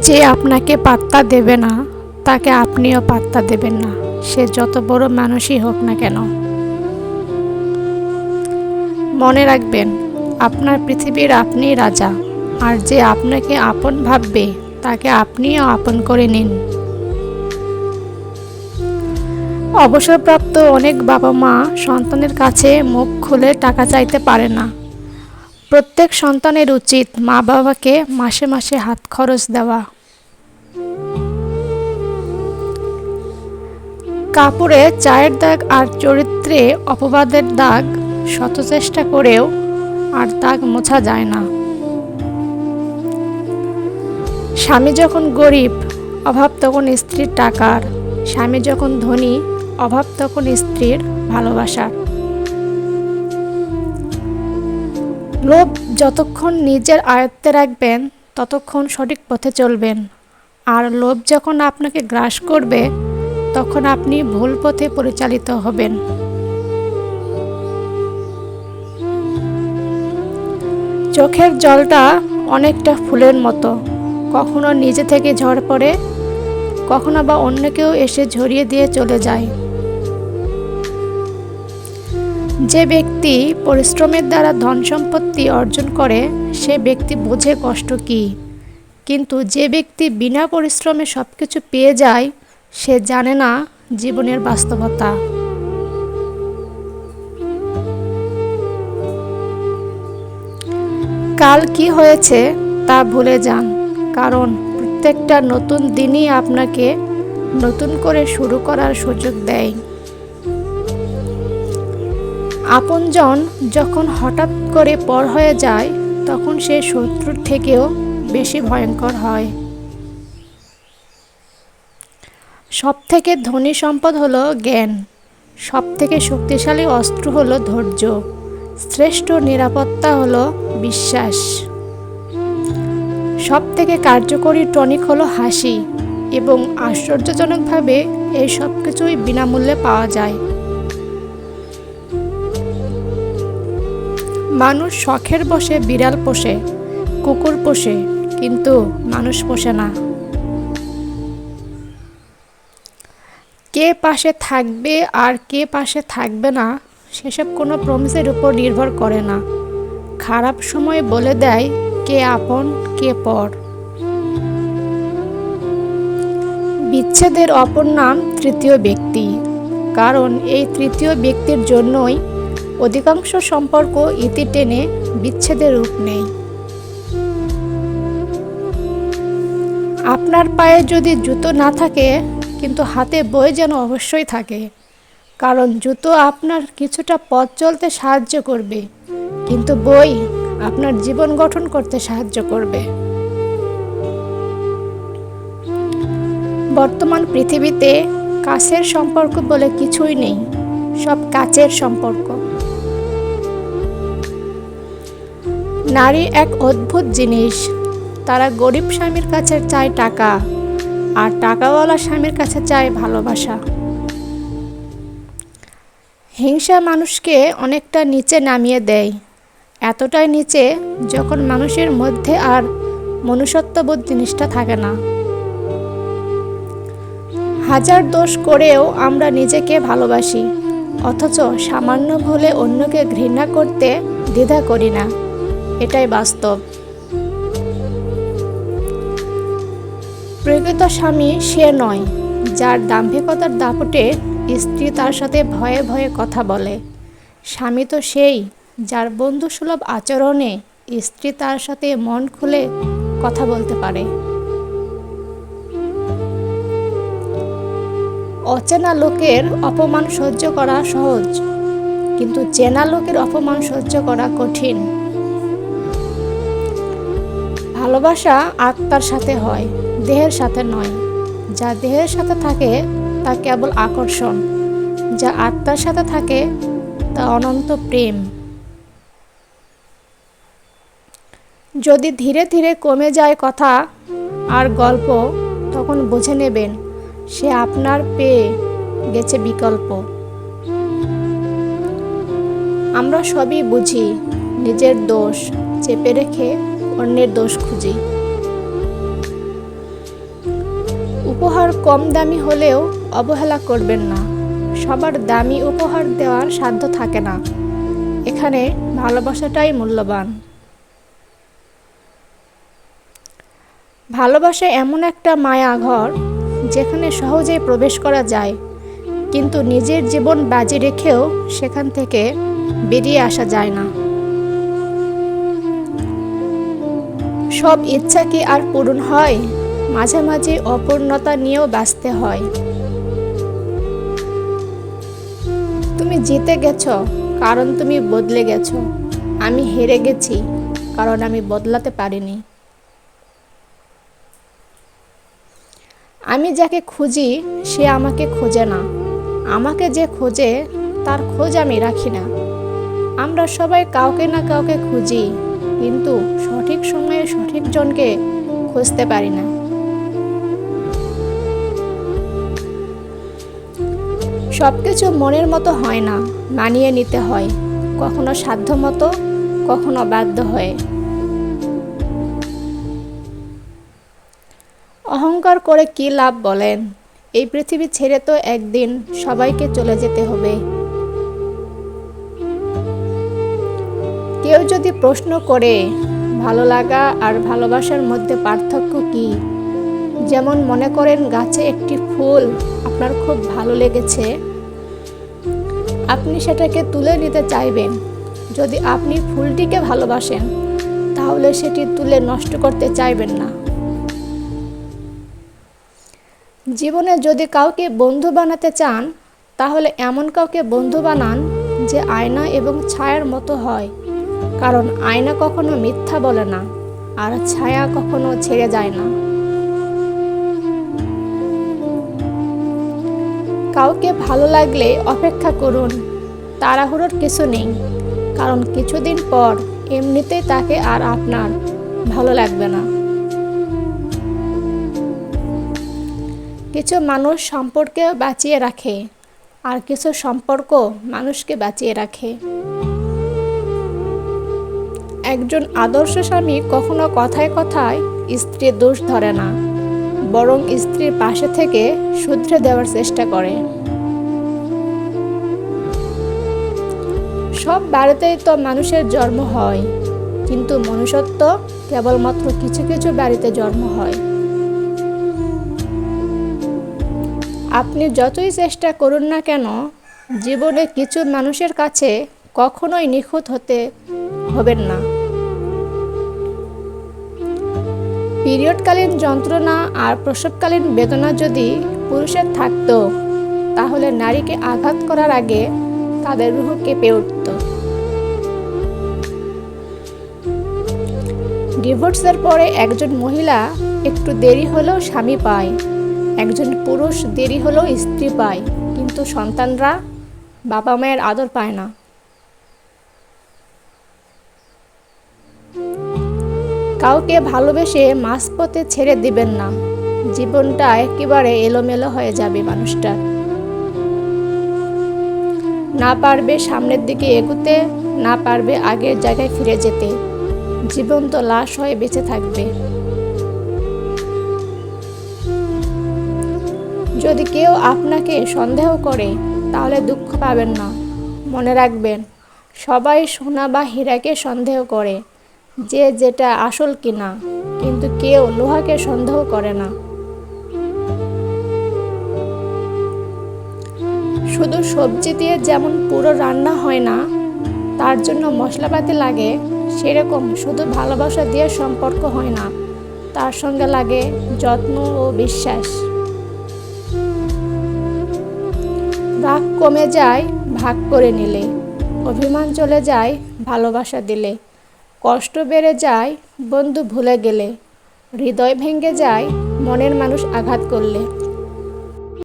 যে আপনাকে পাত্তা দেবে না তাকে আপনিও পাত্তা দেবেন না, সে যত বড় মানুষই হোক না কেন। মনে রাখবেন, আপনার পৃথিবীর আপনিই রাজা, আর যে আপনাকে আপন ভাববে তাকে আপনিও আপন করে নিন। অবসরপ্রাপ্ত অনেক বাবা মা সন্তানের কাছে মুখ খুলে টাকা চাইতে পারে না। প্রত্যেক সন্তানের উচিত মা বাবাকে মাসে মাসে হাত খরচ দেওয়া। কাপড়ে চায়ের দাগ আর চরিত্রে অপবাদের দাগ শত চেষ্টা করেও আর দাগ মোছা যায় না। স্বামী যখন গরিব, অভাব তখন স্ত্রীর টাকার; স্বামী যখন ধনী, অভাব তখন স্ত্রীর ভালোবাসার। লোভ যতক্ষণ নিজের আয়ত্তে রাখবেন ততক্ষণ সঠিক পথে চলবেন, আর লোভ যখন আপনাকে গ্রাস করবে তখন আপনি ভুল পথে পরিচালিত হবেন। চোখের জলটা অনেকটা ফুলের মতো, কখনো নিজে থেকে ঝরে পড়ে, কখনো বা অন্য কেউ এসে ঝরিয়ে দিয়ে চলে যায়। যে ব্যক্তি পরিশ্রমের দ্বারা ধন সম্পত্তি অর্জন করে সে ব্যক্তি বোঝে কষ্ট কী, কিন্তু যে ব্যক্তি বিনা পরিশ্রমে সবকিছু পেয়ে যায় সে জানে না জীবনের বাস্তবতা। কাল কি হয়েছে তা ভুলে যান, কারণ প্রত্যেকটা নতুন দিনই আপনাকে নতুন করে শুরু করার সুযোগ দেয়। আপনজন যখন হঠাৎ করে পর হয়ে যায় তখন সে শত্রুর থেকেও বেশি ভয়ঙ্কর হয়। সবথেকে ধনী সম্পদ হলো জ্ঞান, সবথেকে শক্তিশালী অস্ত্র হলো ধৈর্য, শ্রেষ্ঠ নিরাপত্তা হলো বিশ্বাস, সবথেকে কার্যকরী টনিক হলো হাসি, এবং আশ্চর্যজনকভাবে এই সব কিছুই বিনামূল্যে পাওয়া যায়। মানুষ শখের বশে বিড়াল পোষে, কুকুর পোষে, কিন্তু মানুষ পোষে না। কে পাশে থাকবে আর কে পাশে থাকবে না সেসব কোনো প্রমিসের উপর নির্ভর করে না। খারাপ সময় বলে দেয় কে আপন কে পর। বিচ্ছেদের অপর নাম তৃতীয় ব্যক্তি, কারণ এই তৃতীয় ব্যক্তির জন্যই অধিকাংশ সম্পর্ক ইতি টেনে বিচ্ছেদের রূপ নেয়। আপনার পায়ে যদি জুতো না থাকে কিন্তু হাতে বই যেন অবশ্যই থাকে, কারণ জুতো আপনার কিছুটা পথ চলতে সাহায্য করবে, কিন্তু বই আপনার জীবন গঠন করতে সাহায্য করবে। বর্তমান পৃথিবীতে কাছের সম্পর্ক বলে কিছুই নেই, সব কাচের সম্পর্ক। নারী এক অদ্ভুত জিনিস, তারা গরিব স্বামীর কাছে চায় টাকা, আর টাকাওয়ালা স্বামীর কাছে চায় ভালোবাসা। হিংসা মানুষকে অনেকটা নিচে নামিয়ে দেয়, এতটাই নিচে যখন মানুষের মধ্যে আর মনুষ্যত্ববোধ জিনিসটা থাকে না। হাজার দোষ করেও আমরা নিজেকে ভালোবাসি, অথচ সামান্য ভুলে অন্যকে ঘৃণা করতে দ্বিধা করি না, এটাই বাস্তব। প্রকৃত স্বামী সে নয় যার দাম্ভিকতার দাপটে স্ত্রী তার সাথে ভয়ে ভয়ে কথা বলে, স্বামী তো সেই যার বন্ধুসুলভ আচরণে স্ত্রী তার সাথে মন খুলে কথা বলতে পারে। অচেনা লোকের অপমান সহ্য করা সহজ, কিন্তু চেনা লোকের অপমান সহ্য করা কঠিন। ভালোবাসা আত্মার সাথে হয়, দেহের সাথে নয়। যা দেহের সাথে থাকে তা কেবল আকর্ষণ, যা আত্মার সাথে থাকে তা অনন্ত প্রেম। যদি ধীরে ধীরে কমে যায় কথা আর গল্প, তখন বুঝে নেবেন সে আপনার পেয়ে গেছে বিকল্প। আমরা সবই বুঝি, নিজের দোষ চেপে রেখে অন্যের দোষ খুঁজি। উপহার কম দামি হলেও অবহেলা করবেন না। সবার দামি উপহার দেওয়ার সাধ্য থাকে না। এখানে ভালোবাসাটাই মূল্যবান। ভালোবাসা এমন একটা মায়া ঘর যেখানে সহজেই প্রবেশ করা যায়, কিন্তু নিজের জীবন বাজি রেখেও সেখান থেকে বেরিয়ে আসা যায় না। সব ইচ্ছা কি আর পূরণ হয়? মাঝে মাঝে অপূর্ণতা নিয়েও বাঁচতে হয়। তুমি জিতে গেছো কারণ তুমি বদলে গেছো। আমি হেরে গেছি কারণ আমি বদলাতে পারিনি। আমি যাকে খুঁজি সে আমাকে খোঁজে না। আমাকে যে খোঁজে তার খোঁজ আমি রাখি না। আমরা সবাই কাউকে না কাউকে খুঁজি, কিন্তু সঠিক সময়ে সঠিক জনকে খুঁজতে পারি না। সবকিছু মনের মতো হয় না, মানিয়ে নিতে হয়, কখনো সাধ্য মতো, কখনো বাধ্য হয়ে। অহংকার করে কি লাভ বলেন? এই পৃথিবী ছেড়ে তো একদিন সবাইকে চলে যেতে হবে। কেউ যদি প্রশ্ন করে ভালো লাগা আর ভালোবাসার মধ্যে পার্থক্য কি, যেমন মনে করেন গাছে একটি ফুল আপনার খুব ভালো লেগেছে, আপনি সেটাকে তুলে নিতে চাইবেন। যদি আপনি ফুলটিকে ভালোবাসেন তাহলে সেটি তুলে নষ্ট করতে চাইবেন না। জীবনে যদি কাউকে বন্ধু বানাতে চান তাহলে এমন কাউকে বন্ধু বানান যে আয়না এবং ছায়ার মতো হয়, কারণ আয়না কখনো মিথ্যা বলে না আর ছায়া কখনো ছেড়ে যায় না। কাউকে ভালো লাগলে অপেক্ষা করুন, তাড়াহুড়োর কিছু নেই, কারণ কিছুদিন পর এমনিতেই তাকে আর আপনার ভালো লাগবে না। কিছু মানুষ সম্পর্কে বাঁচিয়ে রাখে আর কিছু সম্পর্ক মানুষকে বাঁচিয়ে রাখে। একজন আদর্শ স্বামী কখনো কথায় কথায় স্ত্রীর দোষ ধরে না, বরং স্ত্রীর পাশে থেকে শুধরে দেওয়ার চেষ্টা করে। সব বাড়িতেই তো মানুষের জন্ম হয়, কিন্তু মনুষ্যত্ব কেবলমাত্র কিছু কিছু বাড়িতে জন্ম হয়। আপনি যতই চেষ্টা করুন না কেন, জীবনে কিছু মানুষের কাছে কখনোই নিখুঁত হতে হবেন না। পিরিয়ডকালীন যন্ত্রণা আর প্রসবকালীন বেদনা যদি পুরুষের থাকতো, তাহলে নারীকে আঘাত করার আগে তাদের রুহ কেঁপে উঠত। ডিভোর্সের পরে একজন মহিলা একটু দেরি হলেও স্বামী পায়, একজন পুরুষ দেরি হলেও স্ত্রী পায়, কিন্তু সন্তানরা বাবা মায়ের আদর পায় না। কাউকে ভালোবেসে মাঝপথে ছেড়ে দিবেন না, জীবনটা একেবারে এলোমেলো হয়ে যাবে মানুষটার। না পারবে সামনের দিকে এগুতে, না পারবে আগের জায়গায় ফিরে যেতে, জীবন তো লাশ হয়ে বেঁচে থাকবে। যদি কেউ আপনাকে সন্দেহ করে তাহলে দুঃখ পাবেন না। মনে রাখবেন, সবাই সোনা বা হীরাকে সন্দেহ করে যে যেটা আসল কিনা, কিন্তু কেউ লোহাকে সন্দেহ করে না। শুধু সবজি দিয়ে যেমন পুরো রান্না হয় না, তার জন্য মশলাপাতি লাগে, সেরকম শুধু ভালোবাসা দিয়ে সম্পর্ক হয় না, তার সঙ্গে লাগে যত্ন ও বিশ্বাস। রাগ কমে যায় ভাগ করে নিলে, অভিমান চলে যায় ভালোবাসা দিলে, কষ্ট বেড়ে যায় বন্ধু ভুলে গেলে, হৃদয় ভেঙে যায় মনের মানুষ আঘাত করলে।